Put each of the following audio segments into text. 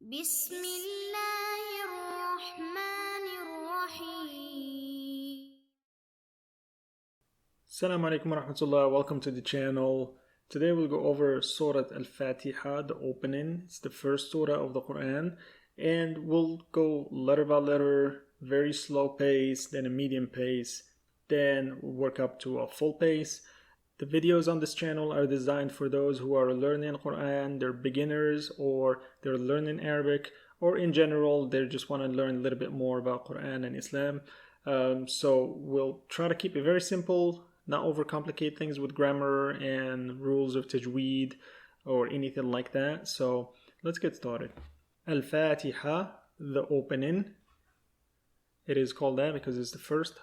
بسم الله الرحمن الرحيم. Assalamu alaikum wa rahmatullah. Welcome to the channel. Today we'll go over Surah Al-fatiha, the opening. It's the first surah of the Quran, and we'll go letter by letter, very slow pace, then a medium pace, then we'll work up to a full pace. The videos on this channel are designed for those who are learning Quran, they're beginners, or they're learning Arabic, or in general they just want to learn a little bit more about Quran and Islam. So we'll try to keep it very simple, not overcomplicate things with grammar and rules of Tajweed or anything like that. So let's get started. Al-fatiha, the opening. It is called that because it's the first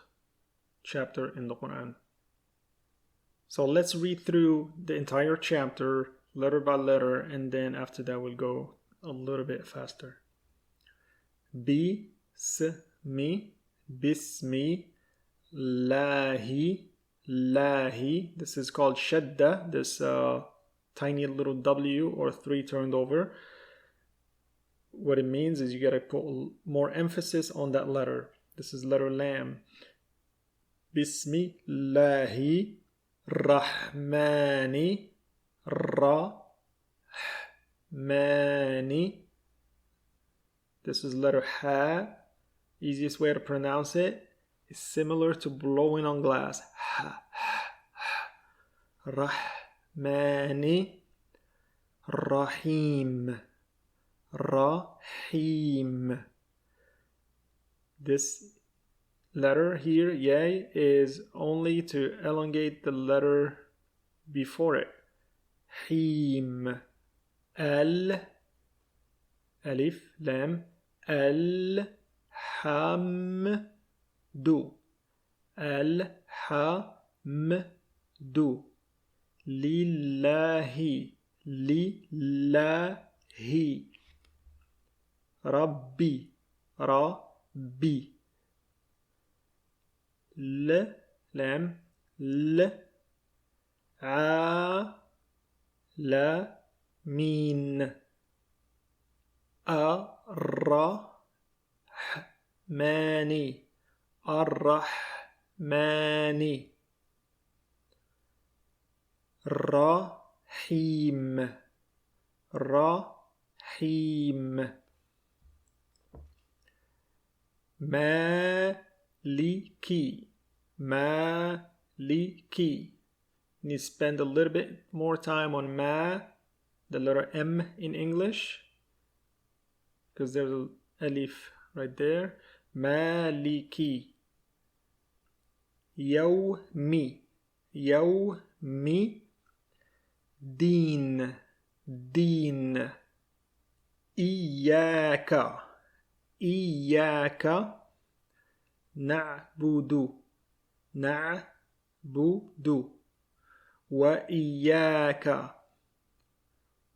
chapter in the Quran. So let's read through the entire chapter letter by letter, and then after that we'll go a little bit faster. Bismi, bismi, lahi, lahi. This is called shadda, this tiny little W or 3 turned over. What it means is you gotta put more emphasis on that letter. This is letter lam. Bismillahi Rahmani Rahmani. This is letter ha. Easiest way to pronounce it is similar to blowing on glass. Ha, ha, ha. Rahmani Rahim Rahim. This letter here, yay, is only to elongate the letter before it. Him. Al. Alif. Lam. Al. Hamdu. Al. Hamdu. Lillahi. Lillahi. Rabbi. Rabbi. L, lam, l, a, la, min, a, ra, mani, ar-rahmani, rahim, rahim, maliki, maliki. You need to spend a little bit more time on ma, the letter M in English, because there's an alif right there. Maliki. Yawmi, yawmi. Deen, deen. Iyaka, iyaka. نعبد نعبد وإياك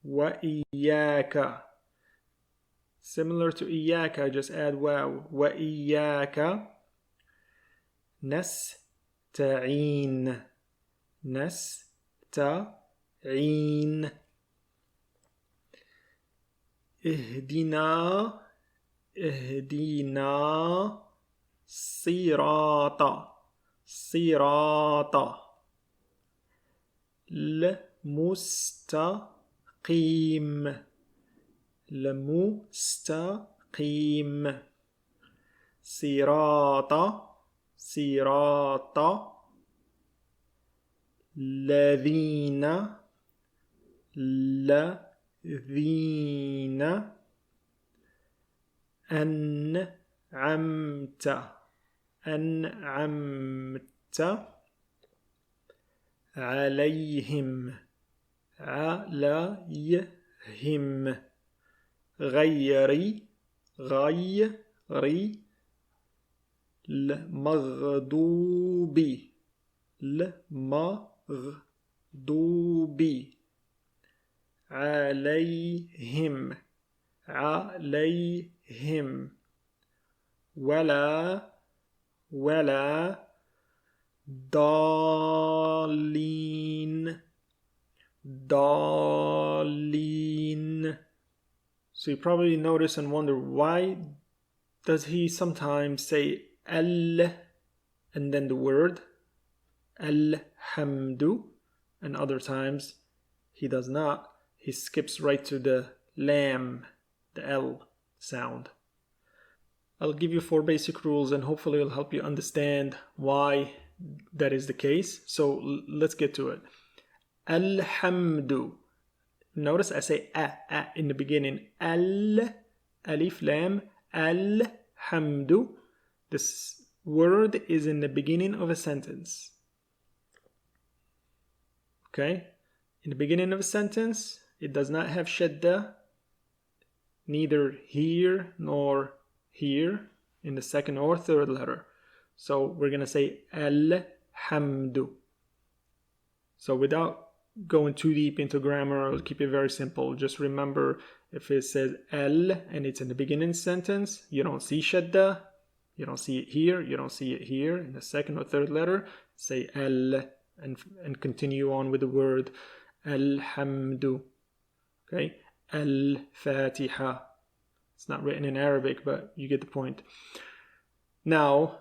وإياك. Similar to إياك, just add واو. وإياك نستعين نستعين. اهدنا اهدنا. صراط صراط. المستقيم المستقيم. صراط صراط. الذين الذين. أنعمت أنعمت عليهم عليهم. غير غير. المغضوب المغضوب عليهم عليهم. ولا ولا ضالين ضالين. So you probably notice and wonder, why does he sometimes say al and then the word alhamdu, and other times he does not. He skips right to the lam, the L sound. I'll give you 4 basic rules and hopefully it'll help you understand why that is the case. So let's get to it. Alhamdu. Notice I say a in the beginning. Alif lam, alhamdu. This word is in the beginning of a sentence. Okay? In the beginning of a sentence, it does not have shadda, neither here nor here in the second or third letter. So we're going to say alhamdu. So without going too deep into grammar, I'll keep it very simple. Just remember, if it says al and it's in the beginning sentence, you don't see shadda, you don't see it here, you don't see it here in the second or third letter. Say al and continue on with the word alhamdu. Okay, Al-fatiha. It's not written in Arabic, but you get the point. Now,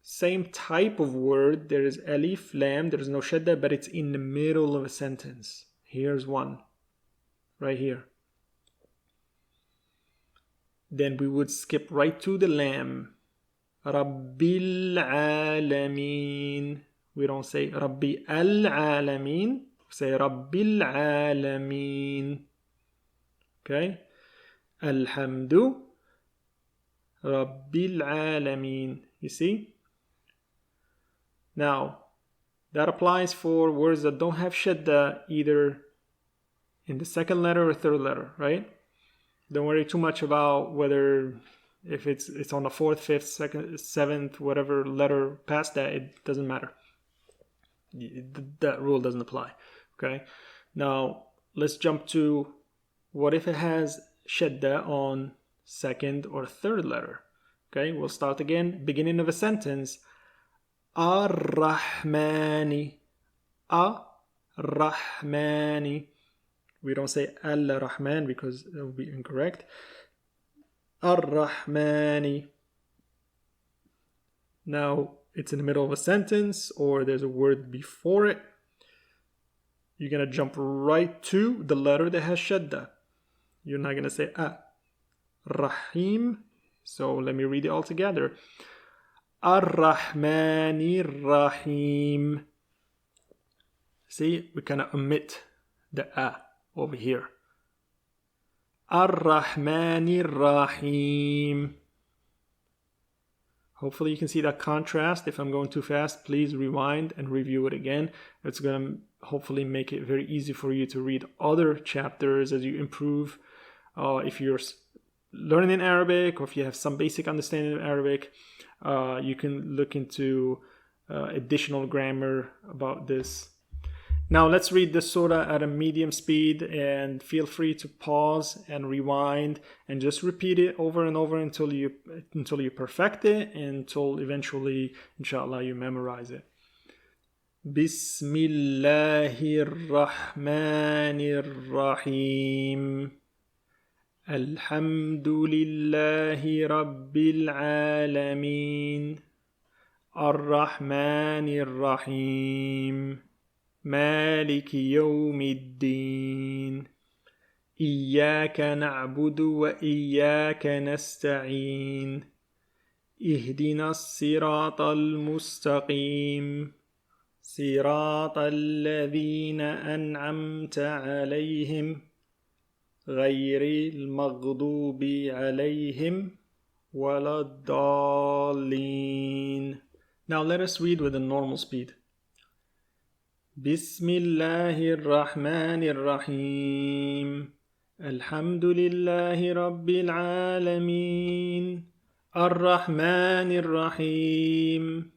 same type of word. There is alif, lam. There is no shadda, but it's in the middle of a sentence. Here's one. Right here. Then we would skip right to the lam. Rabbil alameen. We don't say Rabbi al-alameen. We say Rabbil alameen. Okay? Alhamdu Rabbil alameen. You see? Now, that applies for words that don't have shadda either in the second letter or third letter, right? Don't worry too much about whether if it's on the 4th, 5th, 2nd, 7th, whatever letter past that, it doesn't matter. That rule doesn't apply. Okay? Now, let's jump to what if it has shadda on second or third letter. Okay, we'll start again. Beginning of a sentence. Ar-Rahmani. A-Rahmani. We don't say Al-Rahman because that would be incorrect. Ar-Rahmani. Now, it's in the middle of a sentence or there's a word before it. You're going to jump right to the letter that has shadda. You're not going to say Rahim. So let me read it all together. Ar-Rahmanir Rahim. See, we kind of omit the over here. Ar-Rahmanir Rahim. Hopefully you can see that contrast. If I'm going too fast, please rewind and review it again. It's going to hopefully make it very easy for you to read other chapters as you improve. If you're learning in Arabic or if you have some basic understanding of Arabic, you can look into additional grammar about this. Now let's read this surah at a medium speed, and feel free to pause and rewind and just repeat it over and over until you perfect it, until eventually, inshallah, you memorize it. Bismillahir Rahmanir Rahim. Alhamdulillahi Rabbil Alameen. Ar-Rahmanir Rahim. مالك يوم الدين. إياك نعبد وإياك نستعين. اهدنا الصراط المستقيم. صراط الذين أنعمت عليهم غير المغضوب عليهم ولا الضالين. Now let us read with a normal speed. بسم الله الرحمن الرحيم. الحمد لله رب العالمين. الرحمن الرحيم.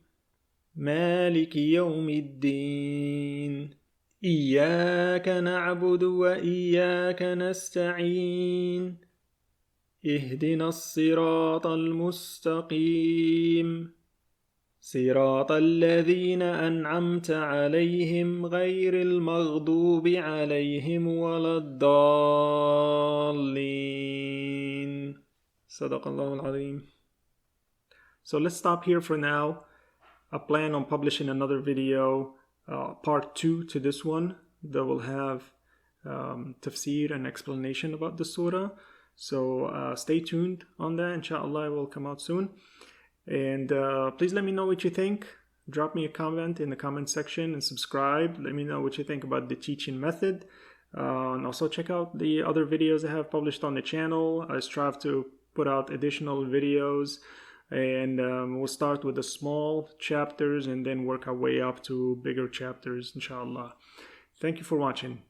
مالك يوم الدين. إياك نعبد وإياك نستعين. اهدنا الصراط المستقيم. صراط الذين أنعمت عليهم غير المغضوب عليهم ولا الضالين. Sadaqallahu al-Azim. So let's stop here for now. I plan on publishing another video, part 2 to this one, that will have tafsir and explanation about the surah. So stay tuned on that. Inshallah, it will come out soon. And please let me know what you think. Drop me a comment in the comment section and subscribe. Let me know what you think about the teaching method. And also check out the other videos I have published on the channel. I strive to put out additional videos, and we'll start with the small chapters and then work our way up to bigger chapters, inshallah. Thank you for watching.